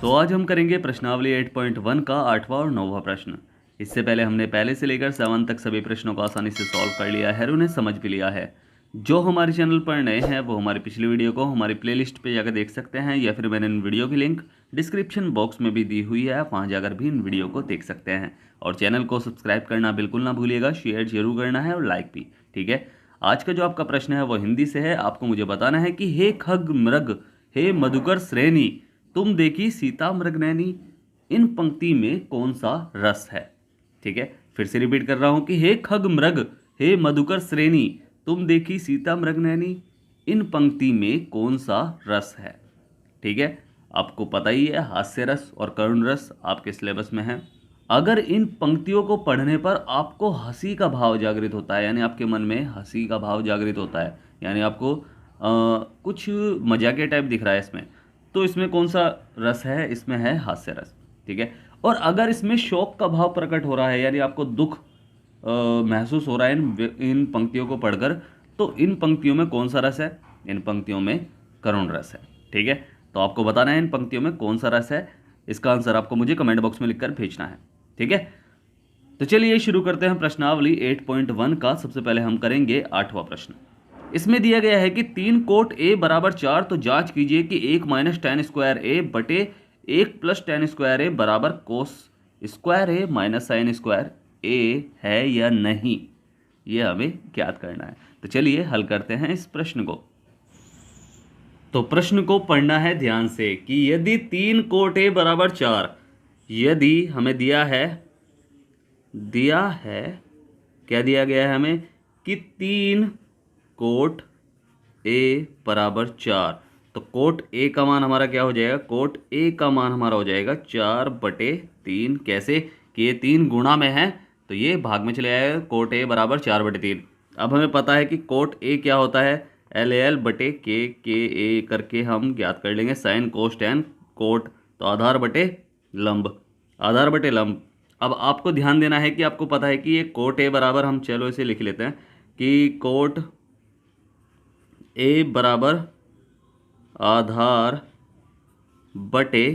तो आज हम करेंगे प्रश्नावली 8.1 का 8वां और 9वां प्रश्न। इससे पहले हमने पहले से लेकर 7 तक सभी प्रश्नों को आसानी से सॉल्व कर लिया है और उन्हें समझ भी लिया है। जो हमारे चैनल पर नए हैं वो हमारी पिछली वीडियो को हमारी प्लेलिस्ट पे जाकर देख सकते हैं, या फिर मैंने इन वीडियो की लिंक डिस्क्रिप्शन बॉक्स में भी दी हुई है, आप वहाँ जाकर भी इन वीडियो को देख सकते हैं। और चैनल को सब्सक्राइब करना बिल्कुल ना भूलिएगा, शेयर जरूर करना है और लाइक भी। ठीक है, आज का जो आपका प्रश्न है वो हिंदी से है। आपको मुझे बताना है कि हे खग मृग हे मधुकर श्रेणी तुम देखी सीता मृगनैनी, इन पंक्ति में कौन सा रस है। ठीक है, फिर से रिपीट कर रहा हूं कि हे खग मृग हे मधुकर श्रेणी तुम देखी सीता मृगनैनी, इन पंक्ति में कौन सा रस है। ठीक है, आपको पता ही है हास्य रस और करुण रस आपके सिलेबस में है। अगर इन पंक्तियों को पढ़ने पर आपको हंसी का भाव जागृत होता है, यानी आपके मन में हंसी का भाव जागृत होता है, यानी आपको कुछ मजाकिया टाइप दिख रहा है इसमें, तो इसमें कौन सा रस है, इसमें है हास्य रस। ठीक है, और अगर इसमें शोक का भाव प्रकट हो रहा है, यानी आपको दुख महसूस हो रहा है इन पंक्तियों को पढ़कर, तो इन पंक्तियों में कौन सा रस है, इन पंक्तियों में करुण रस है। ठीक है, तो आपको बताना है इन पंक्तियों में कौन सा रस है। इसका आंसर आपको मुझे कमेंट बॉक्स में लिखकर भेजना है। ठीक है, तो चलिए शुरू करते हैं प्रश्नावली 8.1 का। सबसे पहले हम करेंगे 8वां प्रश्न। इसमें दिया गया है कि 3 कोट ए बराबर 4, तो जांच कीजिए कि 1 माइनस टेन स्क्वायर ए बटे 1 प्लस टेन स्क्वायर ए बराबर कोस स्क्वायर ए माइनस साइन स्क्वायर ए है या नहीं, ये हमें ज्ञात करना है। तो चलिए हल करते हैं इस प्रश्न को। तो प्रश्न को पढ़ना है ध्यान से कि यदि 3 कोट ए बराबर 4, यदि हमें दिया है क्या दिया गया है हमें कि 3 कोट ए बराबर 4, तो कोट ए का मान हमारा क्या हो जाएगा, कोट ए का मान हमारा हो जाएगा 4/3। कैसे कि ये 3 गुणा में है तो ये भाग में चले आएगा, कोट ए बराबर 4/3। अब हमें पता है कि कोट ए क्या होता है, LAL बटे के ए करके हम ज्ञात कर लेंगे साइन कोस टैन कोट, तो आधार बटे लंब, आधार बटे लंब। अब आपको ध्यान देना है कि आपको पता है कि ये कोट ए बराबर, हम चलो इसे लिख लेते हैं कि कोट ए बराबर आधार बटे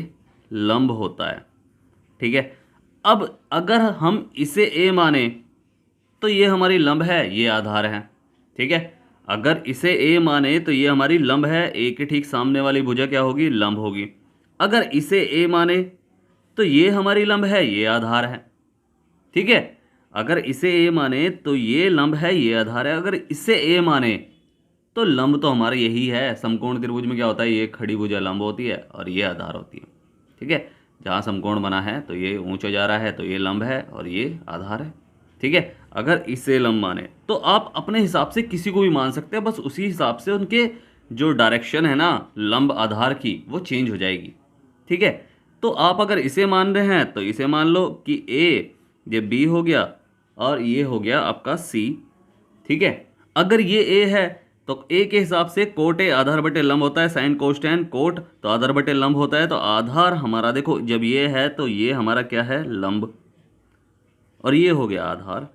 लंब होता है। ठीक है, अब अगर हम इसे ए माने तो ये हमारी लंब है, ये आधार है। ठीक है, अगर इसे ए माने तो ये हमारी लंब है, ए के ठीक सामने वाली भुजा क्या होगी, लंब होगी। अगर इसे ए माने तो ये हमारी लंब है, ये आधार है। ठीक है, अगर इसे ए माने तो ये लंब है, ये आधार है। अगर इसे ए माने तो लंब तो हमारा यही है। समकोण त्रिभुज में क्या होता है, ये खड़ी भुजा लंब होती है और ये आधार होती है। ठीक है, जहाँ समकोण बना है तो ये ऊंचा जा रहा है तो ये लंब है और ये आधार है। ठीक है, अगर इसे लंब माने तो आप अपने हिसाब से किसी को भी मान सकते हैं, बस उसी हिसाब से उनके जो डायरेक्शन है ना लंब आधार की वो चेंज हो जाएगी। ठीक है, तो आप अगर इसे मान रहे हैं तो इसे मान लो कि ए, ये बी हो गया और ये हो गया आपका सी। ठीक है, अगर ये ए है तो ए के हिसाब से कोट ए आधार बटे लंब होता है, साइन कोस टैन कोट तो आधार बटे लंब होता है। तो आधार हमारा देखो जब ये है तो ये हमारा क्या है, लंब, और ये हो गया आधार।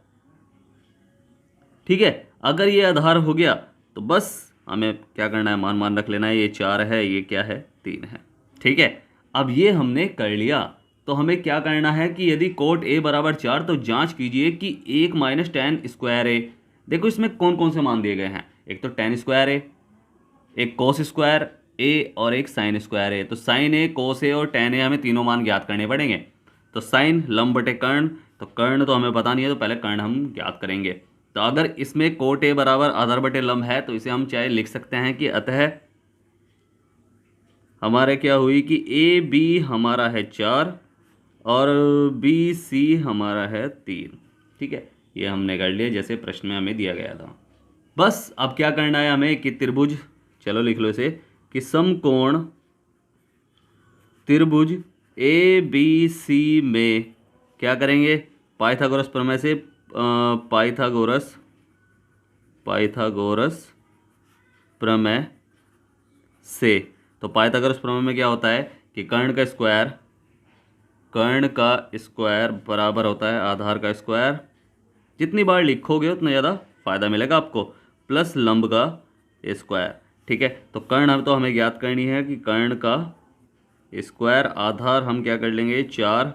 ठीक है, अगर ये आधार हो गया तो बस हमें क्या करना है, मान रख लेना है, ये 4 है, ये क्या है, 3 है। ठीक है, अब ये हमने कर लिया। तो हमें क्या करना है कि यदि कोट ए बराबर 4 तो जांच कीजिए कि 1 माइनस टेन स्क्वायर ए, देखो इसमें कौन कौन से मान दिए गए हैं, एक तो टेन स्क्वायर ए, एक कोस स्क्वायर ए और एक साइन स्क्वायर ए। तो साइन ए, कोस ए और टेन ए हमें तीनों मान ज्ञात करने पड़ेंगे। तो साइन लंब बटे कर्ण, तो कर्ण तो हमें पता नहीं है तो पहले कर्ण हम ज्ञात करेंगे। तो अगर इसमें कोट ए बराबर आधार बटे लंब है तो इसे हम चाहे लिख सकते हैं कि अतः हमारे क्या हुई कि ए बी हमारा है 4 और बी सी हमारा है 3। ठीक है, ये हमने कर लिया जैसे प्रश्न में हमें दिया गया था। बस अब क्या करना है हमें कि त्रिभुज, चलो लिख लो इसे कि समकोण त्रिभुज ए बी सी में क्या करेंगे, पाइथागोरस प्रमेय से पाइथागोरस प्रमेय से। तो पाइथागोरस प्रमेय में क्या होता है कि कर्ण का स्क्वायर बराबर होता है आधार का स्क्वायर, जितनी बार लिखोगे उतना ज़्यादा फायदा मिलेगा आपको, प्लस लंब का स्क्वायर। ठीक है, तो कर्ण तो हमें ज्ञात करनी है कि कर्ण का स्क्वायर आधार हम क्या कर लेंगे 4,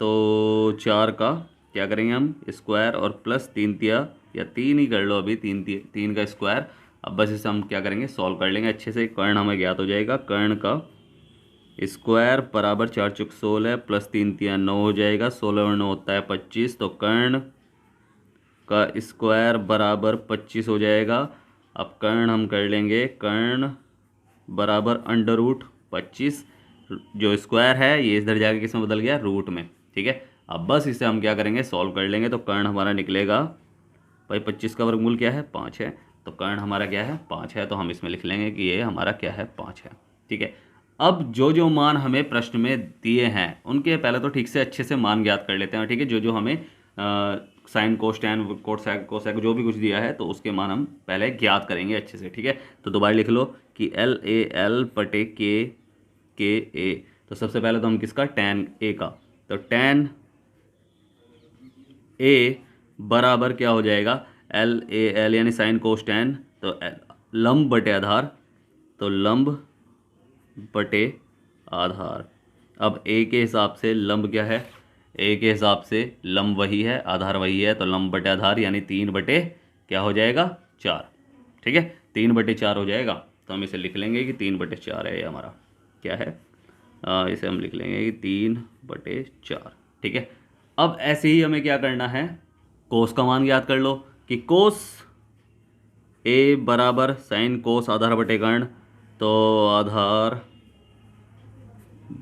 तो 4 का क्या करेंगे हम स्क्वायर और प्लस 3 तिया या 3 ही कर लो अभी, 3 का स्क्वायर। अब बस इसे हम क्या करेंगे सॉल्व कर लेंगे अच्छे से। कर्ण हमें ज्ञात हो जाएगा, कर्ण का स्क्वायर बराबर 4 चौक 16 प्लस 3 तिया 9 हो जाएगा, 16 और 9 होता है 25, तो कर्ण का स्क्वायर बराबर 25 हो जाएगा। अब कर्ण हम कर लेंगे, कर्ण बराबर अंडर रूट 25, जो स्क्वायर है ये इधर जाके किस में बदल गया रूट में, ठीक है। अब बस इसे हम क्या करेंगे सॉल्व कर लेंगे, तो कर्ण हमारा निकलेगा भाई 25 का वर्गमूल क्या है 5 है, तो कर्ण हमारा क्या है 5 है, तो हम इसमें लिख लेंगे कि ये हमारा क्या है 5 है, ठीक है। अब जो जो मान हमें प्रश्न में दिए हैं उनके पहले तो ठीक से अच्छे से मान ज्ञात कर लेते हैं, ठीक है। जो जो हमें sine cos tan cosec cosec जो भी कुछ दिया है तो उसके मान हम पहले ज्ञात करेंगे अच्छे से, ठीक है। तो दोबारा लिख लो कि एल ए एल बटे के ए, तो सबसे पहले तो हम किसका टैन ए का, तो टैन ए बराबर क्या हो जाएगा एल ए एल यानी साइन कोस टैन, तो लंब बटे आधार, तो लंब बटे आधार। अब ए के हिसाब से लंब क्या है, ए के हिसाब से लंब वही है आधार वही है, तो लंब बटे आधार यानी 3 बटे क्या हो जाएगा 4, ठीक है 3 बटे 4 हो जाएगा। तो हम इसे लिख लेंगे कि 3 बटे 4 है ये हमारा क्या है, इसे हम लिख लेंगे कि 3 बटे 4, ठीक है। अब ऐसे ही हमें क्या करना है, कोस का मान याद कर लो कि कोस ए बराबर साइन कोस आधार बटे कर्ण, तो आधार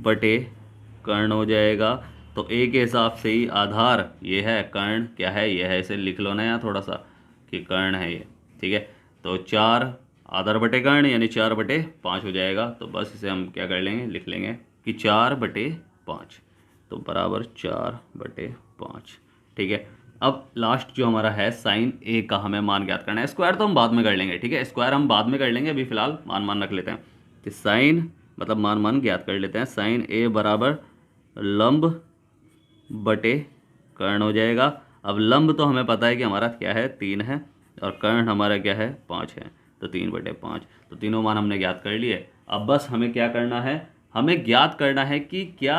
बटे कर्ण हो जाएगा। तो ए के हिसाब से ही आधार ये है, कर्ण क्या है ये है, इसे लिख लो ना यहाँ थोड़ा सा कि कर्ण है ये, ठीक है। तो 4 आधार बटे कर्ण यानी 4 बटे 5 हो जाएगा, तो बस इसे हम क्या कर लेंगे लिख लेंगे कि 4 बटे 5, तो बराबर 4 बटे 5, ठीक है। अब लास्ट जो हमारा है साइन ए का हमें मान ज्ञात करना है, स्क्वायर तो हम बाद में कर लेंगे, ठीक है स्क्वायर हम बाद में कर लेंगे, अभी फिलहाल मान रख लेते हैं। तो साइन मतलब मान ज्ञात कर लेते हैं, साइन ए बराबर लंब बटे कर्ण हो जाएगा। अब लंब तो हमें पता है कि हमारा क्या है 3 है और कर्ण हमारा क्या है 5 है, तो 3 बटे 5, तो तीनों मान हमने ज्ञात कर लिए। अब बस हमें क्या करना है, हमें ज्ञात करना है कि क्या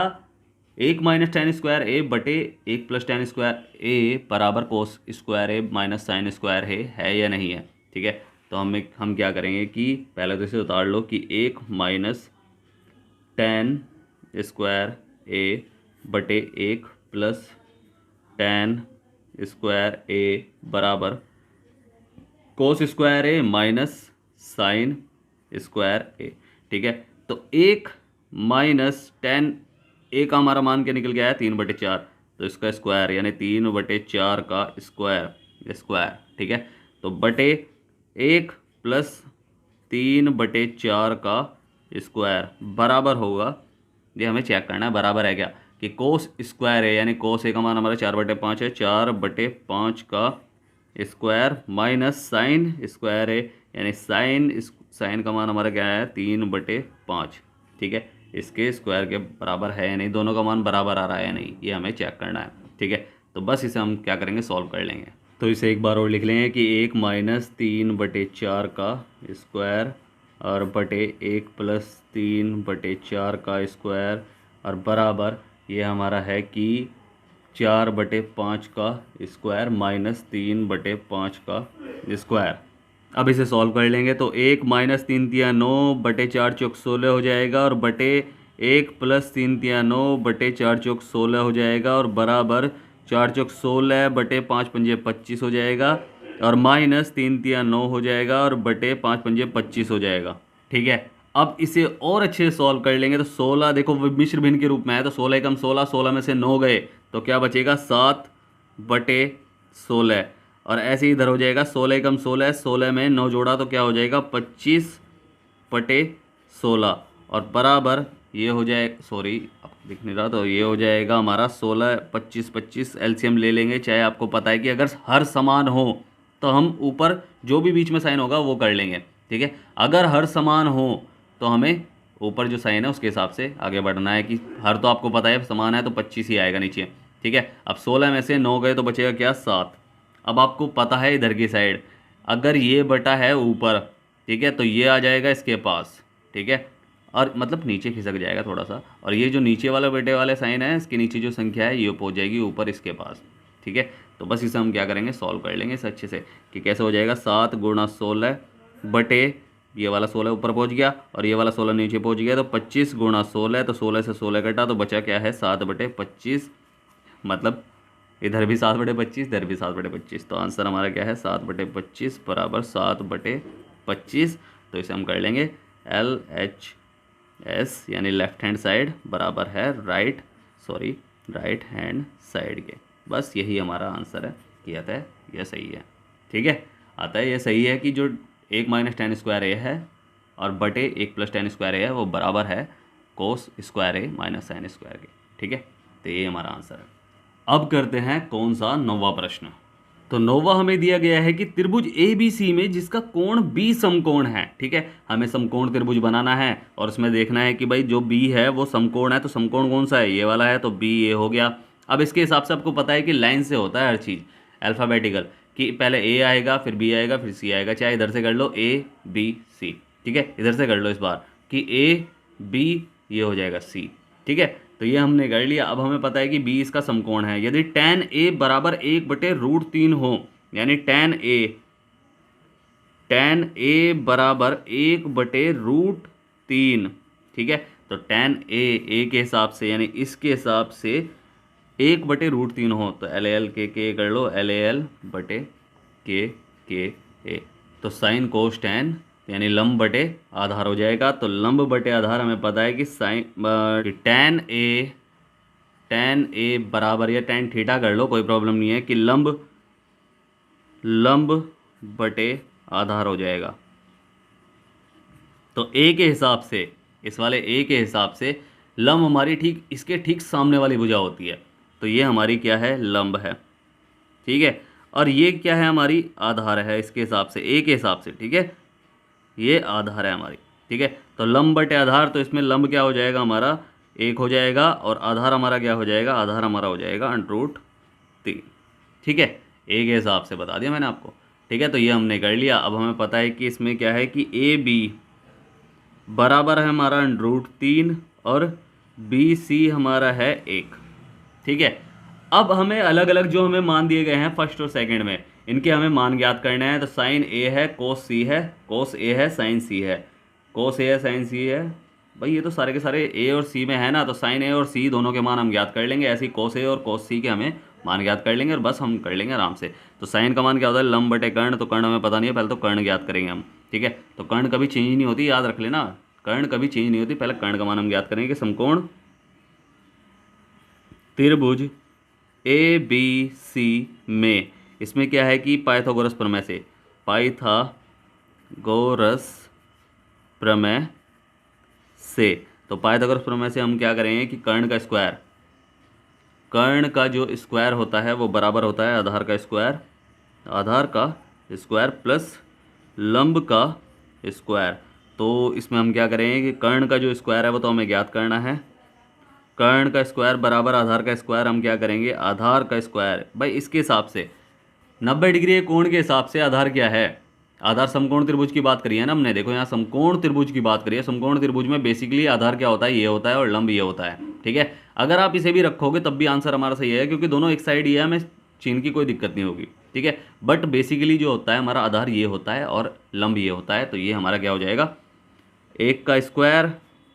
1 माइनस टेन स्क्वायर ए बटे 1 प्लस टेन स्क्वायर ए बराबर कोस स्क्वायर ए माइनस साइन स्क्वायर है या नहीं है, ठीक है। तो हम क्या करेंगे कि पहले तो इसे उतार लो कि 1 माइनस टेन स्क्वायर ए बटे 1 प्लस टेन स्क्वायर ए बराबर कोस स्क्वायर ए माइनस साइन स्क्वायर ए, ठीक है। तो 1 माइनस टेन ए का हमारा मान क्या निकल गया है 3 बटे 4, तो इसका स्क्वायर यानी 3 बटे 4 का स्क्वायर, ठीक है। तो बटे 1 प्लस 3 बटे 4 का स्क्वायर बराबर होगा, ये हमें चेक करना है बराबर है क्या, कि कोस स्क्वायर है यानी कोस ए का मान हमारा 4 बटे 5 है, 4 बटे 5 का स्क्वायर माइनस साइन स्क्वायर है यानी साइन का मान हमारा क्या है 3 बटे 5, ठीक है। इसके स्क्वायर के बराबर है या नहीं, दोनों का मान बराबर आ रहा है या नहीं, ये हमें चेक करना है, ठीक है। तो बस इसे हम क्या करेंगे सॉल्व कर लेंगे। तो इसे एक बार और लिख लेंगे कि 1 माइनस 3 बटे 4 का स्क्वायर और बटे 1 प्लस 3 बटे 4 का स्क्वायर और बराबर ये हमारा है कि 4 बटे 5 का स्क्वायर माइनस 3 बटे 5 का स्क्वायर। अब इसे सॉल्व कर लेंगे, तो 1 माइनस 3 तिया 9 बटे 4 चौक 16 हो जाएगा और बटे 1 प्लस 3 तिया 9 बटे 4 चौक 16 हो जाएगा और बराबर 4 चौक 16 बटे 5 पंजे 25 हो जाएगा और माइनस 3 तिया 9 हो जाएगा और बटे 5 पंजे 25 हो जाएगा, ठीक है। अब इसे और अच्छे से सॉल्व कर लेंगे, तो 16 देखो मिश्र भिन्न के रूप में है, तो 16 एकम 16, 16 में से 9 गए तो क्या बचेगा 7 बटे 16 और ऐसे ही इधर हो जाएगा 16 एकम 16, 16 में 9 जोड़ा तो क्या हो जाएगा 25 बटे 16 और बराबर ये हो जाए सॉरी अब दिख नहीं रहा, तो ये हो जाएगा हमारा 16 25 25 एलसीएम ले लेंगे। चाहे आपको पता है कि अगर हर समान हो तो हम ऊपर जो भी बीच में साइन होगा वो कर लेंगे, ठीक है। अगर हर समान हो तो हमें ऊपर जो साइन है उसके हिसाब से आगे बढ़ना है कि हर तो आपको पता है समान है तो 25 ही आएगा नीचे, ठीक है। अब 16 में से 9 गए तो बचेगा क्या 7। अब आपको पता है इधर की साइड अगर ये बटा है ऊपर, ठीक है, तो ये आ जाएगा इसके पास, ठीक है। और मतलब नीचे खिसक जाएगा थोड़ा सा, और ये जो नीचे वाला बटे वाले साइन है इसके नीचे जो संख्या है ये पहुंच जाएगी ऊपर इसके पास। ठीक है, तो बस इसे हम क्या करेंगे, सॉल्व कर लेंगे इसे अच्छे से कि कैसे हो जाएगा। 7 गुणा 16 बटे ये वाला 16 ऊपर पहुंच गया और ये वाला 16 नीचे पहुंच गया, तो 25 गुणा 16, तो 16 से 16 कटा तो बचा क्या है 7/25, मतलब इधर भी 7/25 इधर भी 7/25, तो आंसर हमारा क्या है 7/25 बराबर 7/25। तो इसे हम कर लेंगे LHS यानी लेफ्ट हैंड साइड बराबर है राइट हैंड साइड के। बस यही हमारा आंसर है कि आता है यह सही है। ठीक है, आता है यह सही है कि जो 1 - tan स्क्वायर ए है और बटे 1 + tan स्क्वायर ए है वो बराबर है cos स्क्वायर ए माइनस sin स्क्वायर के। ठीक है, तो ये हमारा आंसर है। अब करते हैं कौन सा 9वां प्रश्न। तो 9वां हमें दिया गया है कि त्रिभुज ABC में जिसका कोण B समकोण है। ठीक है, हमें समकोण त्रिभुज बनाना है और उसमें देखना है कि भाई जो B है वो समकोण है, तो समकोण कौन सा है, ये वाला है, तो B ये हो गया। अब इसके हिसाब से आपको पता है कि लाइन से होता है हर चीज़, अल्फ़ाबेटिकल, कि पहले A आएगा फिर B आएगा फिर C आएगा, चाहे इधर से कर लो A B C। ठीक है, इधर से कर लो इस बार कि A B ये हो जाएगा C। ठीक है, तो ये हमने कर लिया। अब हमें पता है कि B इसका समकोण है। यदि tan A बराबर 1/√3 हो, यानी tan A बराबर 1/√3, ठीक है, तो tan A के हिसाब से यानी इसके हिसाब से 1/√3 हो, तो LAL के कर लो, LAL/K A, तो साइन कोस tan यानी लंब बटे आधार हो जाएगा। तो लंब बटे आधार हमें पता है कि tan A बराबर, या tan थीटा कर लो कोई प्रॉब्लम नहीं है, कि लंब बटे आधार हो जाएगा। तो A के हिसाब से, इस वाले A के हिसाब से लंब हमारी ठीक इसके ठीक सामने वाली भुजा होती है, तो ये हमारी क्या है, लंब है। ठीक है, और ये क्या है, हमारी आधार है इसके हिसाब से, A के हिसाब से। ठीक है, ये आधार है हमारी। ठीक है, तो लंब बटे आधार, तो इसमें लंब क्या हो जाएगा हमारा 1 हो जाएगा और आधार हमारा क्या हो जाएगा, आधार हमारा हो जाएगा √3। ठीक है, A के हिसाब से बता दिया मैंने आपको। ठीक है, तो ये हमने कर लिया। अब हमें पता है कि इसमें क्या है कि AB बराबर है हमारा √3 और BC हमारा है 1। ठीक है, अब हमें अलग अलग जो हमें मान दिए गए हैं फर्स्ट और सेकंड में, इनके हमें मान ज्ञात करना है। तो साइन A है, कोस C है, कोस A है, साइन C है, कोस A है, साइन C है। भाई ये तो सारे के सारे A और C में है ना, तो साइन A और C दोनों के मान हम ज्ञात कर लेंगे। ऐसे ही कोस A और कोस C के हमें मान ज्ञात कर लेंगे और बस हम कर लेंगे आराम से। तो साइन का मान क्या होता है, लंब बटे कर्ण, तो कर्ण हमें पता नहीं है, पहले तो कर्ण ज्ञात करेंगे हम। ठीक है, तो कर्ण कभी चेंज नहीं होती, याद रख लेना, कर्ण कभी चेंज नहीं होती। पहले कर्ण का मान हम ज्ञात करेंगे। समकोण त्रिभुज ABC में इसमें क्या है कि पाइथागोरस प्रमेय से, पाइथागोरस प्रमेय से, तो पाइथागोरस प्रमेय से हम क्या करेंगे कि कर्ण का स्क्वायर, कर्ण का जो स्क्वायर होता है वो बराबर होता है आधार का स्क्वायर, आधार का स्क्वायर प्लस लंब का स्क्वायर। तो इसमें हम क्या करेंगे कि कर्ण का जो स्क्वायर है वो तो हमें ज्ञात करना है। कर्ण का स्क्वायर बराबर आधार का स्क्वायर, हम क्या करेंगे, आधार का स्क्वायर। भाई इसके हिसाब से 90 डिग्री कोण के हिसाब से आधार क्या है, आधार समकोण त्रिभुज की बात करी है ना हमने। देखो यहाँ समकोण त्रिभुज की बात करी है, समकोण त्रिभुज में बेसिकली आधार क्या होता है, ये होता है और लंब ये होता है। ठीक है, अगर आप इसे भी रखोगे तब भी आंसर हमारा सही है, क्योंकि दोनों एक साइड ही है, हमें चिन्ह की कोई दिक्कत नहीं होगी। ठीक है, बट बेसिकली जो होता है हमारा आधार ये होता है और लंब ये होता है, तो ये हमारा क्या हो जाएगा, 1 का स्क्वायर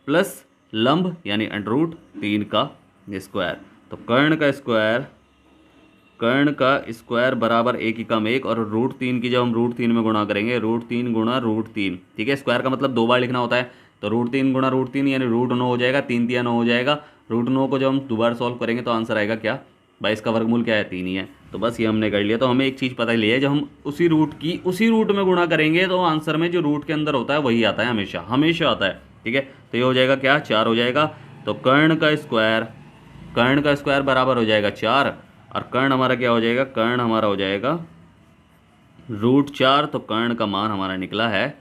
प्लस लंब यानी √3 का स्क्वायर। तो कर्ण का स्क्वायर बराबर 1 × 1 और √3 की जब हम √3 में गुणा करेंगे, √3 × √3। ठीक है, स्क्वायर का मतलब 2 बार लिखना होता है, तो √3 × √3 यानी √9 हो जाएगा, 3 × 9 हो जाएगा। √9 को जब हम दोबारा सॉल्व करेंगे तो आंसर आएगा क्या, भाई इसका वर्गमूल क्या है, 3 ही है। तो बस ये हमने कर लिया। तो हमें एक चीज़ पता ही है, जब हम उसी रूट में गुणा करेंगे तो आंसर में जो रूट के अंदर होता है वही आता है, हमेशा आता है। ठीक है, तो ये हो जाएगा क्या, 4 हो जाएगा। तो कर्ण का स्क्वायर बराबर हो जाएगा 4 और कर्ण हमारा क्या हो जाएगा, कर्ण हमारा हो जाएगा √4। तो कर्ण का मान हमारा निकला है,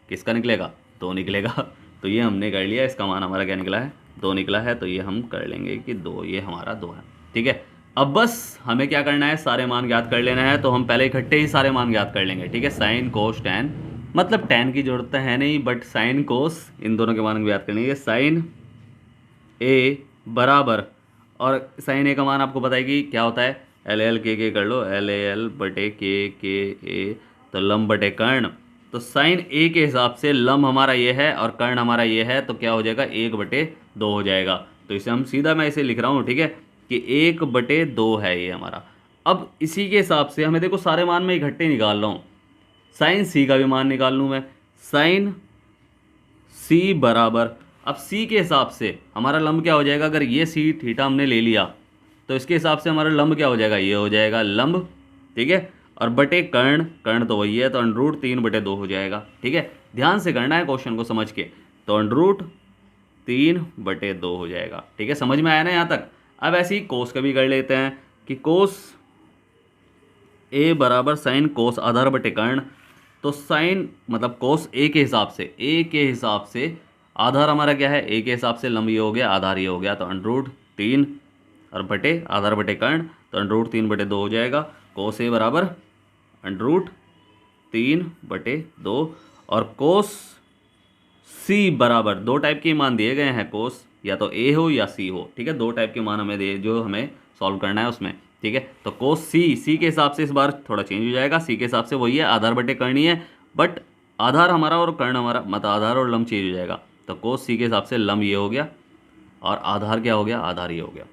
किसका निकलेगा, 2 निकलेगा। तो ये हमने कर लिया, इसका मान हमारा क्या निकला है, 2 निकला है। तो ये हम कर लेंगे कि 2, ये हमारा 2 है। ठीक है, अब बस हमें क्या करना है, सारे मान ज्ञात कर लेना है। तो हम पहले इकट्ठे ही सारे मान ज्ञात कर लेंगे। ठीक है, साइन कोस टैन मतलब tan की जरूरत है नहीं, बट साइन कोस इन दोनों के मान की बात करनी है। साइन ए बराबर, और साइन ए का मान आपको पता है कि क्या होता है, एल एल के कर लो, एल एल बटे के ए, तो लंब बटे कर्ण। तो साइन ए के हिसाब से लंब हमारा ये है और कर्ण हमारा ये है, तो क्या हो जाएगा 1/2 हो जाएगा। तो इसे हम सीधा, मैं इसे लिख रहा हूँ, ठीक है, कि 1/2 है ये हमारा। अब इसी के हिसाब से हमें देखो सारे मान में इकट्ठे निकाल रहा हूँ, साइन सी का भी मान निकाल लूँ मैं। साइन सी बराबर, अब सी के हिसाब से हमारा लंब क्या हो जाएगा, अगर ये सी थीटा हमने ले लिया तो इसके हिसाब से हमारा लंब क्या हो जाएगा, ये हो जाएगा लंब, ठीक है। और बटे कर्ण, कर्ण तो वही है, तो √3/2 हो जाएगा, ठीक है। ध्यान से करना है क्वेश्चन को समझ के, तो √3/2 हो जाएगा, ठीक है। समझ में आया ना यहाँ तक। अब ऐसे ही कोस का भी कर लेते हैं कि कोस ए बराबर साइन कोस आधार बटे कर्ण। तो साइन मतलब कोस ए के हिसाब से, ए के हिसाब से आधार हमारा क्या है, ए के हिसाब से लंब ये हो गया, आधार ये हो गया, तो √3 और बटे आधार बटे कर्ण, तो √3/2 हो जाएगा। कोस ए बराबर √3/2, और कोस सी बराबर, दो टाइप के मान दिए गए हैं कोस, या तो ए हो या सी हो, ठीक है। दो टाइप के मान हमें दे, जो हमें सॉल्व करना है उसमें, ठीक है। तो कोस सी के हिसाब से इस बार थोड़ा चेंज हो जाएगा, सी के हिसाब से वही है, आधार बटे कर्ण ही है, बट आधार हमारा और कर्ण हमारा, मतलब आधार और लंब चेंज हो जाएगा। तो कोस सी के हिसाब से लंब ये हो गया, और आधार क्या हो गया, आधार ये हो गया,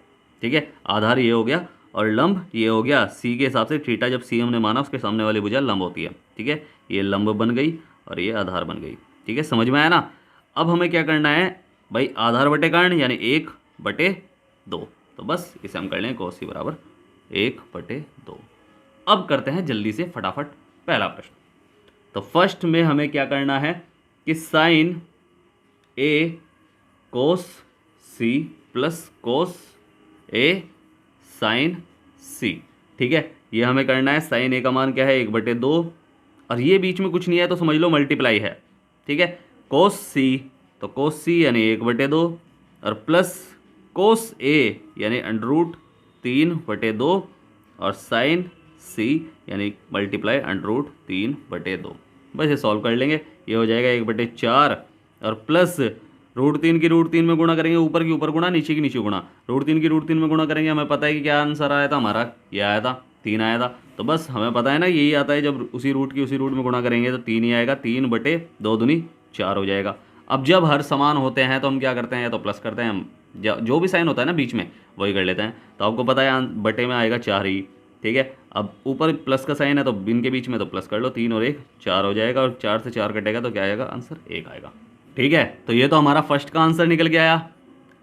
ठीक है। आधार ये हो गया और लंब ये हो गया। सी के हिसाब से थीटा जब सी हमने माना, उसके सामने वाली भुजा लंब होती है, ठीक है। ये लंब बन गई और ये आधार बन गई, ठीक है। समझ में आया ना। अब हमें क्या करना है भाई, आधार बटे कर्ण यानी 1/2, तो बस इसे हम कर लें कोस सी बराबर 1/2। अब करते हैं जल्दी से फटाफट पहला प्रश्न। तो फर्स्ट में हमें क्या करना है कि साइन ए कोस सी प्लस कोस ए साइन सी, ठीक है। ये हमें करना है। साइन ए का मान क्या है, 1/2, और ये बीच में कुछ नहीं है तो समझ लो मल्टीप्लाई है, ठीक है। कोस सी, तो कोस सी यानी 1/2, और प्लस कोस ए यानी √3/2, और साइन सी यानी मल्टीप्लाई √3/2। बस ये सॉल्व कर लेंगे, ये हो जाएगा 1/4, और प्लस √3 की √3 में गुणा करेंगे, ऊपर की ऊपर गुणा, नीचे की नीचे गुणा, √3 की √3 में गुणा करेंगे। हमें पता है कि क्या आंसर आया था हमारा, ये आया था 3 आया था। तो बस हमें पता है ना यही आता है, जब उसी रूट की उसी रूट में गुणा करेंगे तो 3 ही आएगा। 3/2 दूनी 4 हो जाएगा। अब जब हर समान होते हैं तो हम क्या करते हैं, या तो प्लस करते हैं, हम जो भी साइन होता है ना बीच में वही कर लेते हैं। तो आपको पता है बटे में आएगा 4 ही, ठीक है। अब ऊपर प्लस का साइन है तो इनके बीच में तो प्लस कर लो, 3 और 1 4 हो जाएगा, और 4 से 4 कटेगा तो क्या आएगा आंसर, 1 आएगा, ठीक है। तो ये तो हमारा फर्स्ट का आंसर निकल के आया।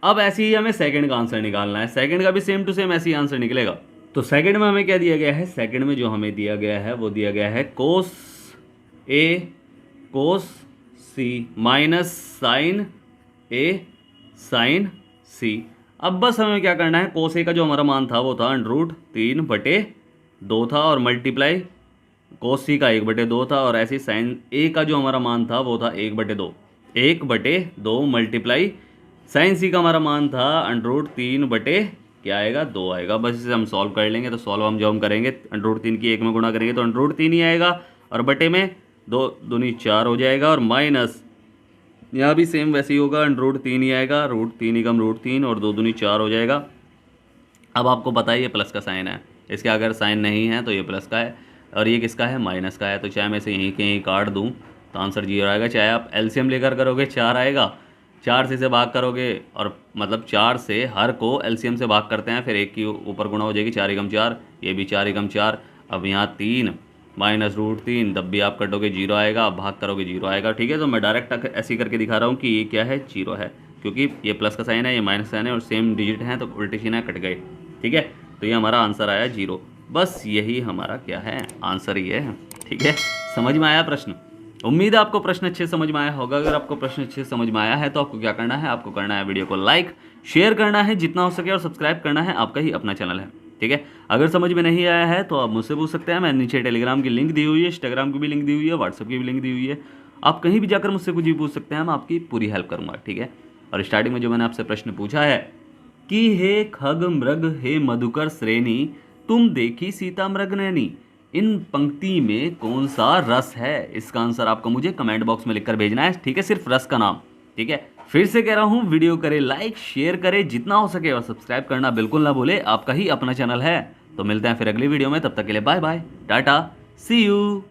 अब ऐसे ही हमें सेकंड का आंसर निकालना है। सेकंड का भी सेम टू सेम ऐसे ही आंसर निकलेगा। तो सेकंड में हमें क्या दिया गया है, सेकंड में जो हमें दिया गया है वो दिया गया है कोस ए कोस सी माइनस साइन ए साइन सी। अब बस हमें क्या करना है, कोस ए का जो हमारा मान था वो था √3/2 था, और मल्टीप्लाई कोस सी का 1/2 था, और ऐसे साइन ए का जो हमारा मान था वो था 1/2, 1/2 मल्टीप्लाई साइन सी का हमारा मान था √3 क्या आएगा, 2 आएगा। बस इसे हम सॉल्व कर लेंगे। तो सॉल्व हम जो हम करेंगे, √3 की 1 में गुणा करेंगे तो √3 ही आएगा, और बटे में 2 दूनी 4 हो जाएगा, और माइनस यहाँ भी सेम वैसे ही होगा, √3 ही आएगा, √3 ही कम √3, और 2 दूनी 4 हो जाएगा। अब आपको पता है ये प्लस का साइन है, इसके अगर साइन नहीं है तो ये प्लस का है, और ये किसका है, माइनस का है। तो चाहे मैं इसे यहीं कहीं काट दूँ तो आंसर 0 आएगा। चाहे आप एलसीएम लेकर करोगे 4 आएगा, 4 से इसे भाग करोगे, और मतलब 4 से हर को एलसीएम से भाग करते हैं, फिर 1 की ऊपर गुणा हो जाएगी, 4 एकम 4, ये भी 4 एकम 4। अब यहाँ 3 माइनस √3, तब भी आप कटोगे 0 आएगा, आप भाग करोगे 0 आएगा, ठीक है। तो मैं डायरेक्ट ऐसे करके दिखा रहा हूँ कि ये क्या है, 0 है, क्योंकि ये प्लस का साइन है, ये माइनस साइन है, और सेम डिजिट हैं तो उल्टे सीना कट गए, ठीक है। तो ये हमारा आंसर आया 0। बस यही हमारा क्या है, आंसर ये है, ठीक है। समझ में आया प्रश्न? उम्मीद है आपको प्रश्न अच्छे समझ में आया होगा। अगर आपको प्रश्न अच्छे समझ में आया है तो आपको क्या करना है, आपको करना है वीडियो को लाइक शेयर करना है जितना हो सके, और सब्सक्राइब करना है, आपका ही अपना चैनल है, ठीक है। अगर समझ में नहीं आया है तो आप मुझसे पूछ सकते हैं। मैं नीचे टेलीग्राम की लिंक दी हुई है, इंस्टाग्राम की भी लिंक दी हुई है, व्हाट्सअप की भी लिंक दी हुई है। आप कहीं भी जाकर मुझसे कुछ भी पूछ सकते हैं, मैं आपकी पूरी हेल्प करूँगा, ठीक है। और स्टार्टिंग में जो मैंने आपसे प्रश्न पूछा है कि हे खग मृग हे मधुकर श्रेणी, तुम देखी सीता मृग नैनी, इन पंक्ति में कौन सा रस है? इसका आंसर आपको मुझे कमेंट बॉक्स में लिखकर भेजना है, ठीक है, सिर्फ रस का नाम, ठीक है। फिर से कह रहा हूँ, वीडियो करें लाइक, शेयर करें जितना हो सके और सब्सक्राइब करना बिल्कुल ना भूले, आपका ही अपना चैनल है। तो मिलते हैं फिर अगली वीडियो में, तब तक के लिए bye bye, tata, see you.